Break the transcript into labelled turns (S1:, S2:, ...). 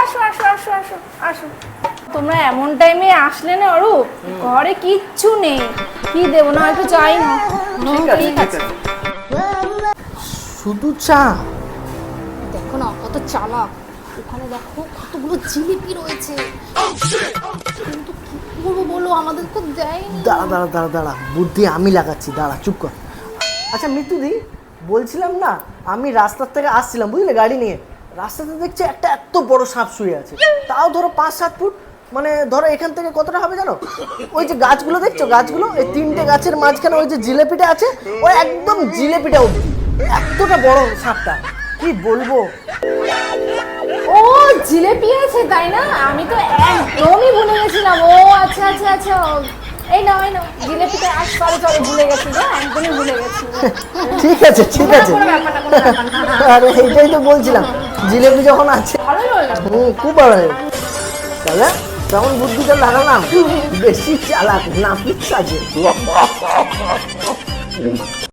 S1: আসো আসো আসো আসো আসো। তোমরা এমন টাইমে আসলে না অরূপ, ঘরে কিচ্ছু নেই। কি দেবো না, একটু চাই না।
S2: ঠিক আছে। শুধু চা?
S1: দেখো না কত চালাক, ওখানে দেখো কতগুলো জিলিপি রয়েছে, কিন্তু কি করবো বলো, আমাদের তো দেয়নি।
S2: দাঁড়া, বুদ্ধি আমি লাগাচ্ছি, দাঁড়া, চুপ কর। আচ্ছা মিতুদি, বলছিলাম না, আমি রাস্তার থেকে আসছিলাম বুঝলে গাড়ি নিয়ে, রাস্তাতে দেখছি একটা এত বড় সাপ শুয়ে আছে, তাও ধরো 5-7 ফুট, মানে ধরো এখান থেকে কতটা হবে জানো, ওই যে গাছগুলো দেখছো, গাছগুলো, এই 3টে গাছের মাঝখানে ওই যে জিলেপিটা আছে, ওই একদম জিলেপিটা অবধি, এতটা বড় সাপটা, কি বলবো।
S1: ও জিলেপি আছে তাই না, আমি তো একদমই ভুলে গেছিলাম। ও আচ্ছা আচ্ছা আচ্ছা, এই নাও জিলেপিটা। আজ চলো চলো, ভুলে গেছি না, একদমই ভুলে গেছি।
S2: ঠিক আছে
S1: কোনো ব্যাপার না, কোনো ব্যাপার না।
S2: আরে এইটাই তো বলছিলাম, জিলেপি যখন আছে।
S1: ভালোই বললাম।
S2: খুব ভালো হয়েছে। তাহলে তখন বুদ্ধিটা লাগালাম, বেশি চালাক নাপিত সাজে।